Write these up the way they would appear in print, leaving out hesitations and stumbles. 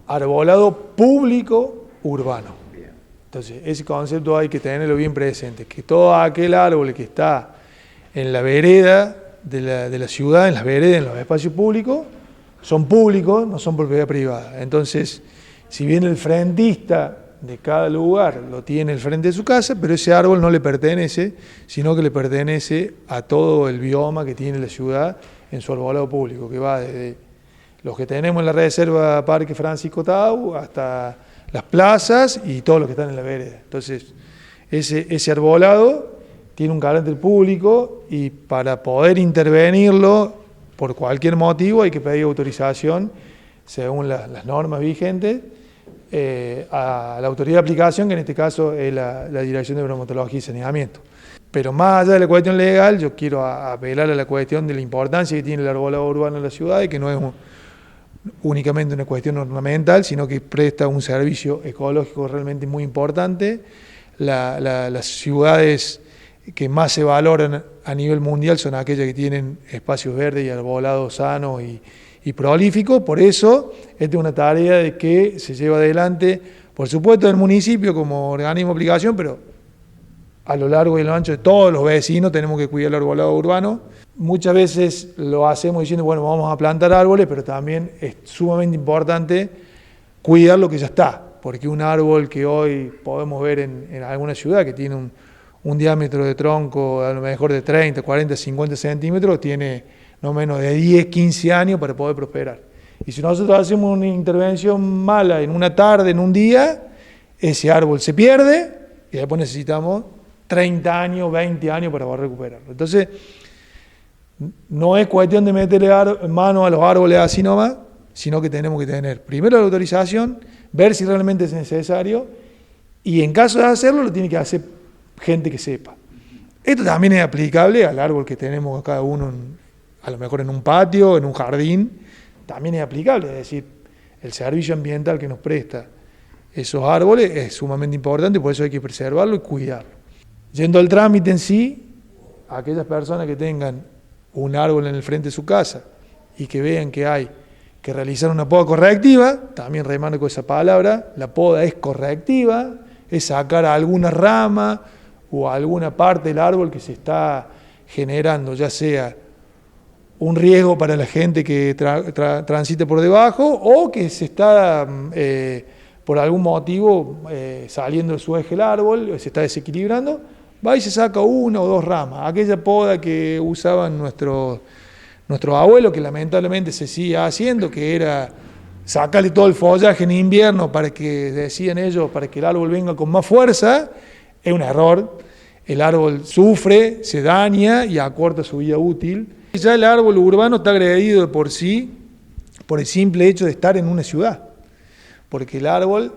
arbolado público urbano. Entonces, ese concepto hay que tenerlo bien presente, que todo aquel árbol que está en la vereda de la ciudad, en las veredas, en los espacios públicos, son públicos, no son propiedad privada. Entonces, si bien el frentista de cada lugar lo tiene al frente de su casa, pero ese árbol no le pertenece, sino que le pertenece a todo el bioma que tiene la ciudad en su arbolado público, que va desde los que tenemos en la reserva Parque Francisco Tau hasta las plazas y todos los que están en la vereda. Entonces, ese arbolado tiene un carácter público y para poder intervenirlo por cualquier motivo hay que pedir autorización según las normas vigentes a la autoridad de aplicación, que en este caso es la Dirección de Bromatología y Saneamiento. Pero más allá de la cuestión legal, yo quiero apelar a la cuestión de la importancia que tiene el arbolado urbano en la ciudad y que no es únicamente una cuestión ornamental, sino que presta un servicio ecológico realmente muy importante. Las ciudades que más se valoran a nivel mundial son aquellas que tienen espacios verdes y arbolados sanos y prolíficos. Por eso, esta es una tarea de que se lleva adelante, por supuesto, del municipio como organismo de aplicación, pero a lo largo y a lo ancho de todos los vecinos tenemos que cuidar el arbolado urbano. Muchas veces lo hacemos diciendo, bueno, vamos a plantar árboles, pero también es sumamente importante cuidar lo que ya está, porque un árbol que hoy podemos ver en alguna ciudad que tiene un diámetro de tronco a lo mejor de 30, 40, 50 centímetros, tiene no menos de 10, 15 años para poder prosperar. Y si nosotros hacemos una intervención mala en una tarde, en un día, ese árbol se pierde y después necesitamos 30 años, 20 años para poder recuperarlo. Entonces, no es cuestión de meterle mano a los árboles así nomás, sino que tenemos que tener primero la autorización, ver si realmente es necesario y en caso de hacerlo lo tiene que hacer gente que sepa. Esto también es aplicable al árbol que tenemos cada uno, a lo mejor en un patio, en un jardín, también es aplicable, es decir, el servicio ambiental que nos presta esos árboles es sumamente importante, por eso hay que preservarlo y cuidarlo. Yendo al trámite en sí, aquellas personas que tengan un árbol en el frente de su casa y que vean que hay que realizar una poda correctiva, también remarco esa palabra, la poda es correctiva, es sacar alguna rama o alguna parte del árbol que se está generando, ya sea un riesgo para la gente que transite por debajo o que se está por algún motivo saliendo de su eje el árbol, se está desequilibrando, va y se saca una o dos ramas. Aquella poda que usaban nuestros abuelos, que lamentablemente se sigue haciendo, que era sacarle todo el follaje en invierno para que, decían ellos, para que el árbol venga con más fuerza, es un error. El árbol sufre, se daña y acorta su vida útil. Ya el árbol urbano está agredido de por sí por el simple hecho de estar en una ciudad, porque el árbol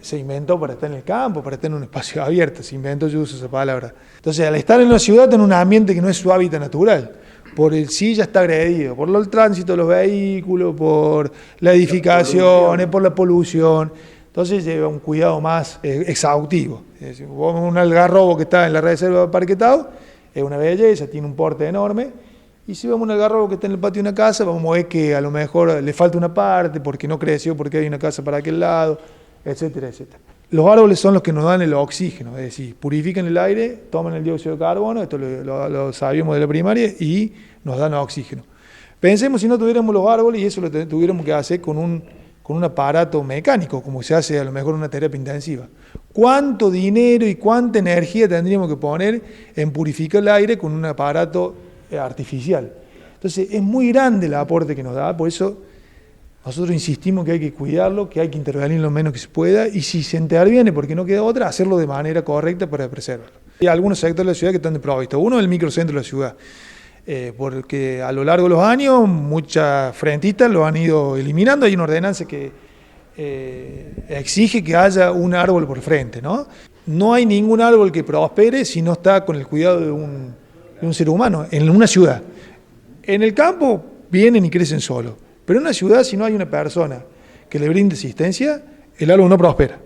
se inventó para estar en el campo, para estar en un espacio abierto, se inventó, yo uso esa palabra. Entonces, al estar en una ciudad, en un ambiente que no es su hábitat natural, por el sí ya está agredido, por el tránsito de los vehículos, por las edificaciones, por la polución. Entonces lleva un cuidado más exhaustivo. Es decir, un algarrobo que está en la reserva de Parque Tau, es una belleza, tiene un porte enorme, y si vemos un algarrobo que está en el patio de una casa, vamos a ver que a lo mejor le falta una parte, porque no creció, porque hay una casa para aquel lado, etcétera, etcétera. Los árboles son los que nos dan el oxígeno, es decir, purifican el aire, toman el dióxido de carbono, esto lo sabíamos de la primaria, y nos dan oxígeno. Pensemos si no tuviéramos los árboles y eso lo tuviéramos que hacer con un aparato mecánico, como se hace a lo mejor una terapia intensiva. ¿Cuánto dinero y cuánta energía tendríamos que poner en purificar el aire con un aparato artificial? Entonces es muy grande el aporte que nos da, por eso nosotros insistimos que hay que cuidarlo, que hay que intervenir lo menos que se pueda, y si se interviene porque no queda otra, hacerlo de manera correcta para preservarlo. Hay algunos sectores de la ciudad que están desprovistos. Uno es el microcentro de la ciudad, porque a lo largo de los años muchas frentistas lo han ido eliminando. Hay una ordenanza que exige que haya un árbol por frente, ¿no? No hay ningún árbol que prospere si no está con el cuidado de un ser humano, en una ciudad. En el campo vienen y crecen solos. Pero en una ciudad, si no hay una persona que le brinde asistencia, el árbol no prospera.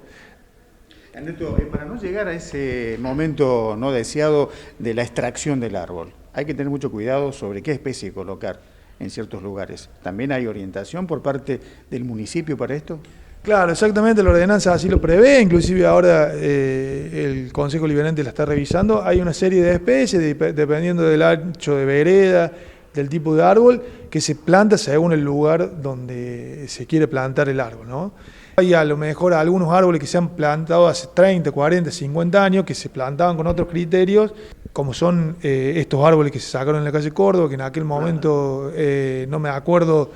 Ernesto, para no llegar a ese momento no deseado de la extracción del árbol, hay que tener mucho cuidado sobre qué especie colocar en ciertos lugares. ¿También hay orientación por parte del municipio para esto? Claro, exactamente, la ordenanza así lo prevé, inclusive ahora el Consejo Liberante la está revisando. Hay una serie de especies, dependiendo del ancho de vereda, del tipo de árbol, que se planta según el lugar donde se quiere plantar el árbol, ¿no? Hay a lo mejor algunos árboles que se han plantado hace 30, 40, 50 años, que se plantaban con otros criterios, como son estos árboles que se sacaron en la calle Córdoba, que en aquel momento no me acuerdo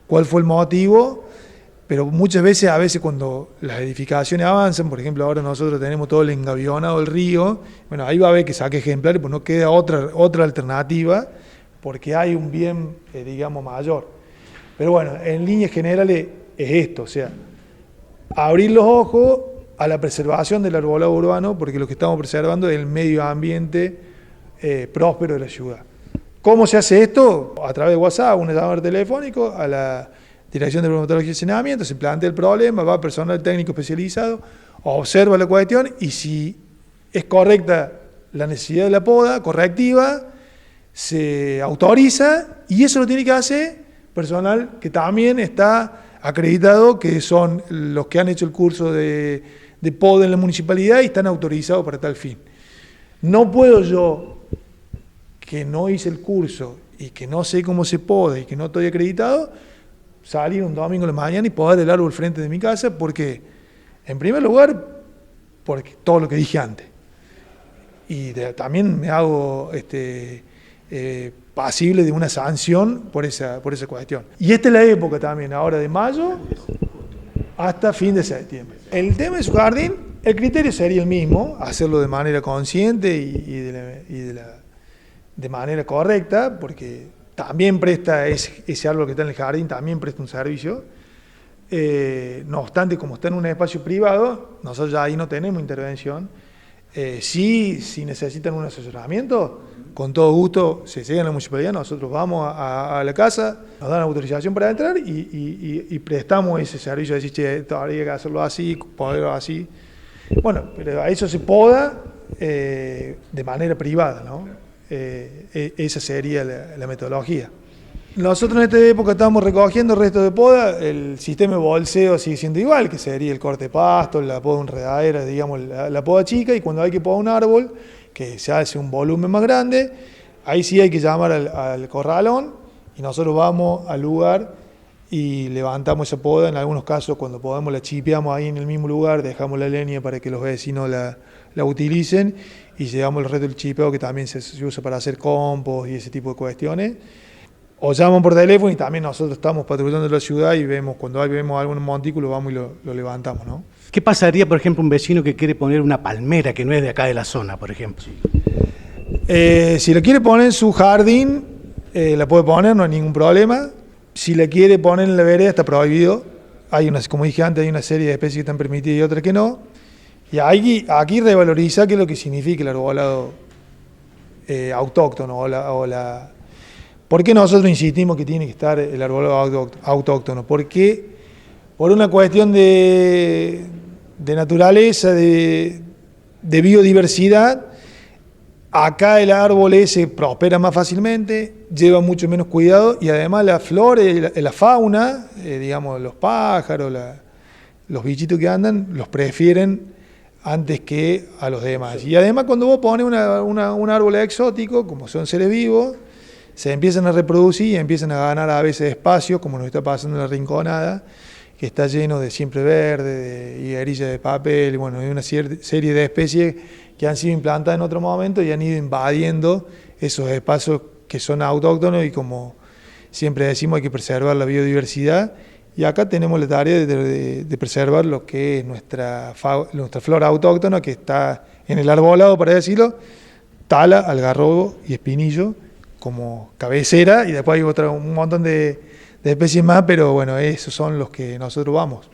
cuál fue el motivo, pero muchas veces, a veces cuando las edificaciones avanzan, por ejemplo ahora nosotros tenemos todo el engavionado del río, bueno, ahí va a haber que saque ejemplares, pues no queda otra alternativa, porque hay un bien, digamos, mayor. Pero bueno, en líneas generales es esto, o sea, abrir los ojos a la preservación del arbolado urbano, porque lo que estamos preservando es el medio ambiente próspero de la ciudad. ¿Cómo se hace esto? A través de WhatsApp, un llamado telefónico a la Dirección de Bromatología y Saneamiento, se plantea el problema, va personal técnico especializado, observa la cuestión y si es correcta la necesidad de la poda, correctiva, se autoriza y eso lo tiene que hacer personal que también está acreditado, que son los que han hecho el curso de poda en la municipalidad y están autorizados para tal fin. No puedo yo, que no hice el curso y que no sé cómo se poda y que no estoy acreditado, salir un domingo a la mañana y podar el árbol frente de mi casa, porque, en primer lugar, porque todo lo que dije antes. Y también me hago pasible de una sanción por esa cuestión. Y esta es la época también, ahora de mayo hasta fin de septiembre. El tema de su jardín, el criterio sería el mismo, hacerlo de manera consciente y de manera correcta, porque también presta ese árbol que está en el jardín, también presta un servicio. No obstante, como está en un espacio privado, nosotros ya ahí no tenemos intervención. Si necesitan un asesoramiento, con todo gusto se llegan a la municipalidad, nosotros vamos a la casa, nos dan autorización para entrar y prestamos ese servicio de decir, che, habría que hacerlo así, poderlo así. Bueno, pero a eso se poda de manera privada, ¿no? Esa sería la metodología. Nosotros en esta época estamos recogiendo el resto de poda, el sistema de bolseo sigue siendo igual, que sería el corte de pasto, la poda enredadera, digamos la poda chica, y cuando hay que podar un árbol, que se hace un volumen más grande, ahí sí hay que llamar al corralón, y nosotros vamos al lugar y levantamos esa poda. En algunos casos, cuando podamos, la chipeamos ahí en el mismo lugar, dejamos la leña para que los vecinos la utilicen, y llevamos el resto del chipeo, que también se usa para hacer compost y ese tipo de cuestiones. O llaman por teléfono y también nosotros estamos patrullando la ciudad y vemos, cuando vemos algún montículo, vamos y lo levantamos, ¿no? ¿Qué pasaría, por ejemplo, un vecino que quiere poner una palmera que no es de acá de la zona, por ejemplo? Si la quiere poner en su jardín, la puede poner, no hay ningún problema. Si la quiere poner en la vereda, está prohibido. Como dije antes, hay una serie de especies que están permitidas y otras que no. Y aquí revaloriza qué es lo que significa el arbolado autóctono ¿Por qué nosotros insistimos que tiene que estar el arbolado autóctono? Porque por una cuestión de naturaleza, de biodiversidad, acá el árbol ese prospera más fácilmente, lleva mucho menos cuidado y además la flora y la fauna, digamos los pájaros, los bichitos que andan, los prefieren antes que a los demás. Y además cuando vos pones un árbol exótico, como son seres vivos, se empiezan a reproducir y empiezan a ganar a veces espacio, como nos está pasando en la Rinconada, que está lleno de siempre verde, de higuerillas de papel, bueno, hay una serie de especies que han sido implantadas en otro momento y han ido invadiendo esos espacios que son autóctonos, y como siempre decimos, hay que preservar la biodiversidad. Y acá tenemos la tarea de preservar lo que es nuestra flora autóctona, que está en el arbolado, para decirlo, tala, algarrobo y espinillo como cabecera, y después hay un montón de especies más, pero bueno, esos son los que nosotros vamos.